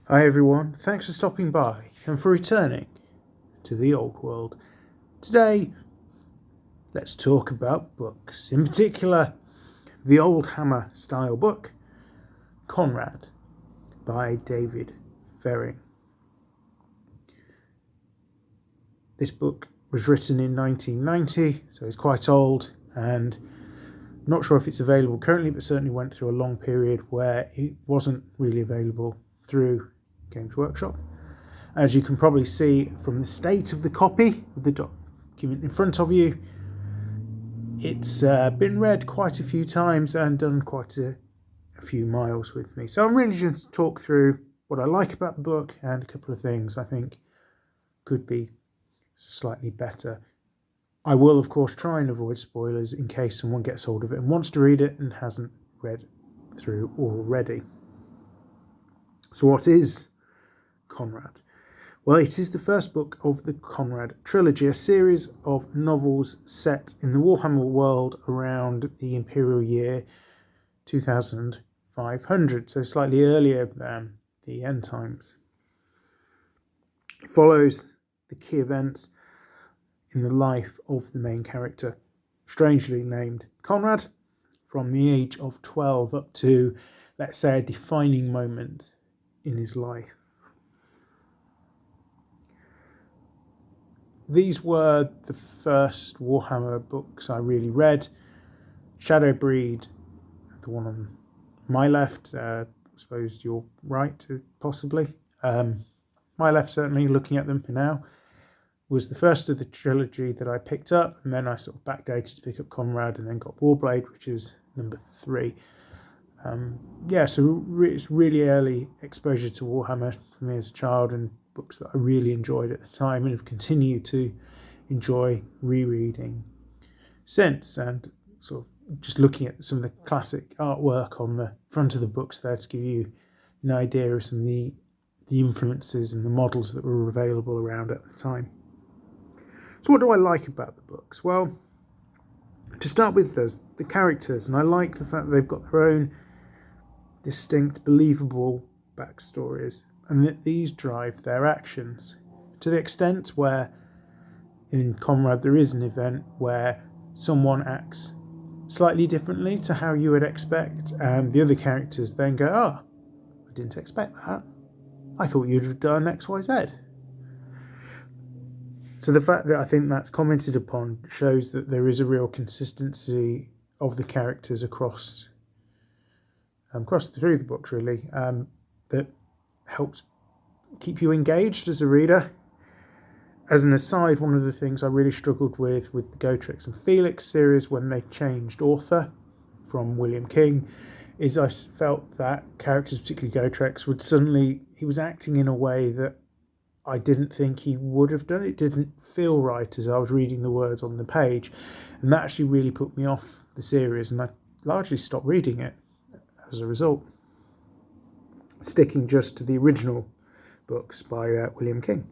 Hi everyone, thanks for stopping by and for returning to the old world. Today, let's talk about books, in particular the Old Hammer style book, Konrad, by David Ferring. This book was written in 1990, so it's quite old, and I'm not sure if it's available currently, but certainly went through a long period where it wasn't really available through Games Workshop. As you can probably see from the state of the copy of the document in front of you, it's been read quite a few times and done quite a few miles with me. So I'm really just to talk through what I like about the book and a couple of things I think could be slightly better. I will, of course, try and avoid spoilers in case someone gets hold of it and wants to read it and hasn't read through already. So what is Konrad? Well, it is the first book of the Konrad trilogy, a series of novels set in the Warhammer world around the Imperial year 2500, so slightly earlier than the end times. It follows the key events in the life of the main character, strangely named Konrad, from the age of 12 up to, let's say, a defining moment in his life. These were the first Warhammer books I really read. Shadowbreed, the one on my left, I suppose your right, possibly. My left, certainly, looking at them now, was the first of the trilogy that I picked up, and then I sort of backdated to pick up Konrad, and then got Warblade, which is number 3. So it's really early exposure to Warhammer for me as a child, and books that I really enjoyed at the time and have continued to enjoy rereading since. And sort of just looking at some of the classic artwork on the front of the books there to give you an idea of some of the influences and the models that were available around at the time. So what do I like about the books? Well, to start with, there's the characters, and I like the fact that they've got their own distinct, believable backstories, and that these drive their actions to the extent where in Konrad there is an event where someone acts slightly differently to how you would expect, and the other characters then go, I didn't expect that. I thought you'd have done X, Y, Z. So the fact that I think that's commented upon shows that there is a real consistency of the characters across through the books, really, that helps keep you engaged as a reader. As an aside, one of the things I really struggled with the Gotrek and Felix series when they changed author from William King is I felt that characters, particularly Gotrek, he was acting in a way that I didn't think he would have done. It didn't feel right as I was reading the words on the page, and that actually really put me off the series, and I largely stopped reading it as a result, sticking just to the original books by William King.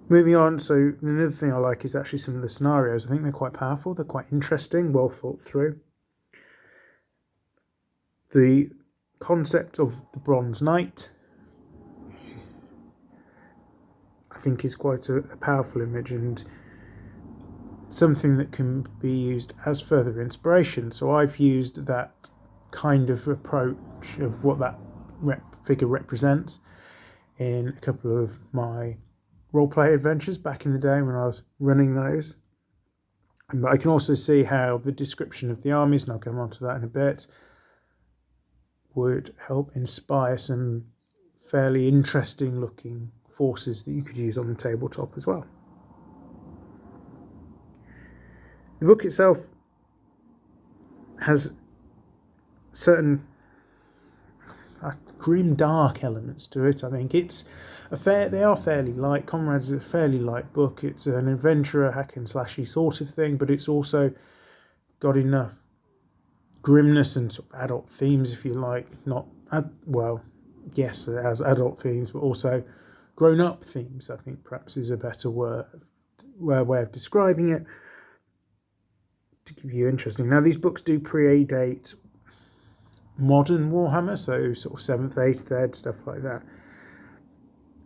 Moving on, so another thing I like is actually some of the scenarios. I think they're quite powerful, they're quite interesting, well thought through. The concept of the Bronze Knight, I think, is quite a powerful image and something that can be used as further inspiration. So I've used that kind of approach of what that figure represents in a couple of my roleplay adventures back in the day when I was running those. But I can also see how the description of the armies, and I'll come on to that in a bit, would help inspire some fairly interesting looking forces that you could use on the tabletop as well. The book itself has certain grim, dark elements to it. I think they are fairly light. Konrad's a fairly light book. It's an adventurer, hack and slashy sort of thing, but it's also got enough grimness and sort of adult themes, if you like. Yes, it has adult themes, but also grown-up themes, I think perhaps is a better way of describing it, to keep you interesting. Now, these books do predate modern Warhammer, so sort of 7th, 8th ed, stuff like that.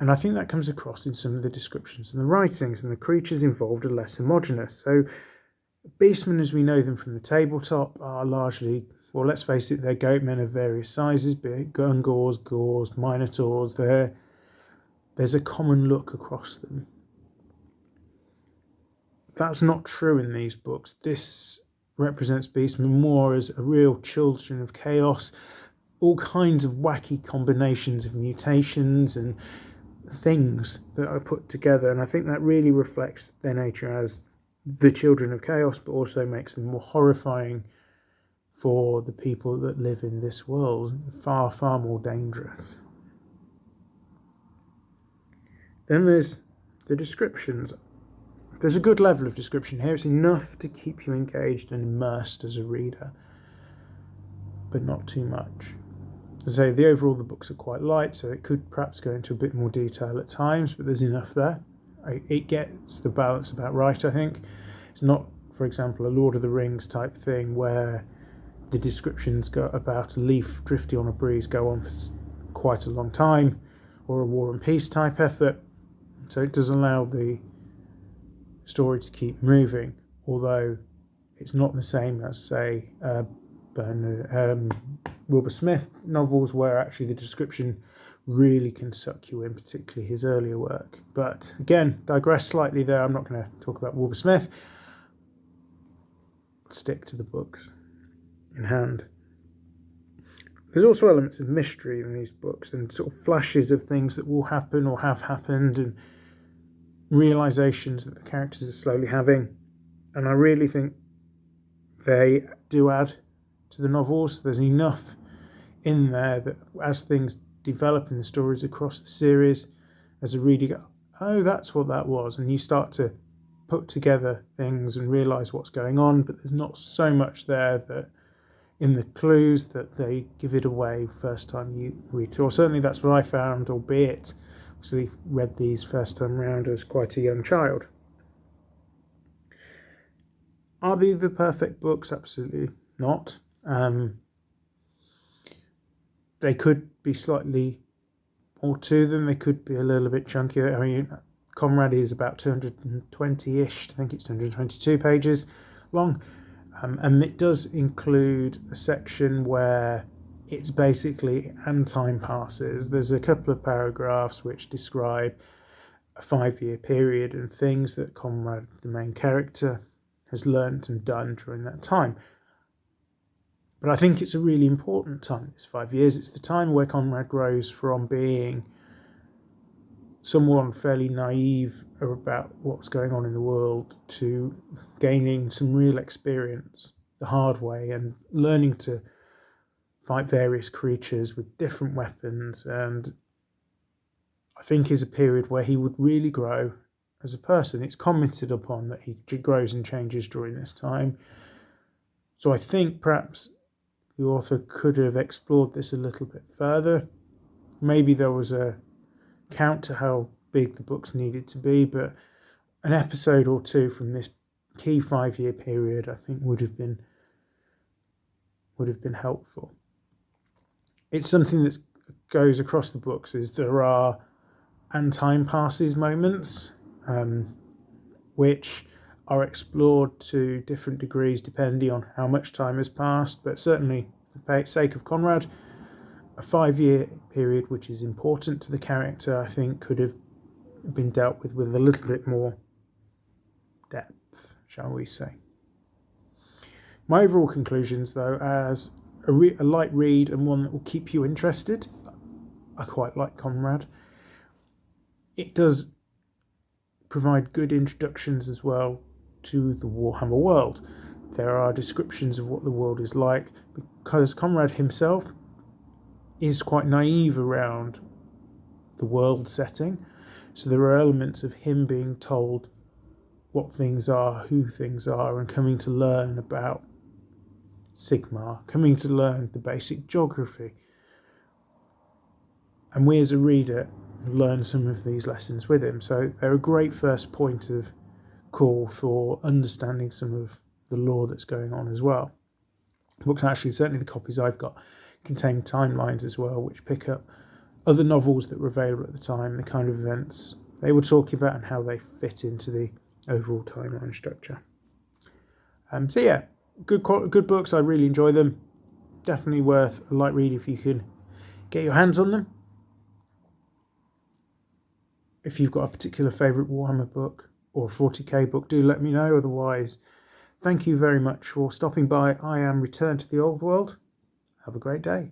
And I think that comes across in some of the descriptions and the writings, and the creatures involved are less homogenous. So beastmen, as we know them from the tabletop, are largely, well, let's face it, they're goatmen of various sizes, be it Gungors, Gors, Minotaurs. There's a common look across them. That's not true in these books. This represents beastmen more as a real children of chaos, all kinds of wacky combinations of mutations and things that are put together, and I think that really reflects their nature as the children of chaos, but also makes them more horrifying for the people that live in this world, far, far more dangerous. Then there's the descriptions. There's a good level of description here. It's enough to keep you engaged and immersed as a reader, but not too much. As I say, the books are quite light, so it could perhaps go into a bit more detail at times, but there's enough there. It gets the balance about right, I think. It's not, for example, a Lord of the Rings type thing where the descriptions go about a leaf drifting on a breeze go on for quite a long time, or a War and Peace type effort. So it does allow the story to keep moving, although it's not the same as, say, Wilbur Smith novels, where actually the description really can suck you in, particularly his earlier work. But again, digress slightly there. I'm not going to talk about Wilbur Smith. Stick to the books in hand. There's also elements of mystery in these books, and sort of flashes of things that will happen or have happened, and realizations that the characters are slowly having. And I really think they do add to the novels. There's enough in there that as things develop in the stories across the series, as a reader, you go, oh, that's what that was, and you start to put together things and realise what's going on, but there's not so much there that in the clues that they give it away first time you read it. Or certainly that's what I found, albeit obviously read these first time round as quite a young child. Are they the perfect books? Absolutely not. They could be slightly more to them. They could be a little bit chunkier. I mean, Konrad is about 220-ish. I think it's 222 pages long. And it does include a section where it's basically and time passes. There's a couple of paragraphs which describe a 5-year period and things that Konrad, the main character, has learnt and done during that time. But I think it's a really important time. It's 5 years. It's the time where Konrad grows from being someone fairly naive about what's going on in the world to gaining some real experience the hard way and learning to fight various creatures with different weapons. And I think is a period where he would really grow as a person. It's commented upon that he grows and changes during this time. So I think perhaps the author could have explored this a little bit further. Maybe there was a count to how big the books needed to be, but an episode or two from this key 5-year period, I think, would have been helpful. It's something that goes across the books, is there are and time passes moments, which are explored to different degrees depending on how much time has passed, but certainly for the sake of Konrad, a 5-year period which is important to the character, I think could have been dealt with a little bit more depth, shall we say. My overall conclusions, though, as a light read and one that will keep you interested, I quite like Konrad. It does provide good introductions as well to the Warhammer world. There are descriptions of what the world is like, because Konrad himself is quite naive around the world setting. So there are elements of him being told what things are, who things are, and coming to learn about Sigmar, coming to learn the basic geography. And we as a reader learn some of these lessons with him. So they're a great first point of call for understanding some of the lore that's going on as well. Books, actually, certainly the copies I've got, contain timelines as well, which pick up other novels that were available at the time, the kind of events they were talking about and how they fit into the overall timeline structure. So yeah, good books. I really enjoy them. Definitely worth a light read if you can get your hands on them. If you've got a particular favourite Warhammer book or 40k book, do let me know. Otherwise, thank you very much for stopping by. I am Return to the Old World. Have a great day.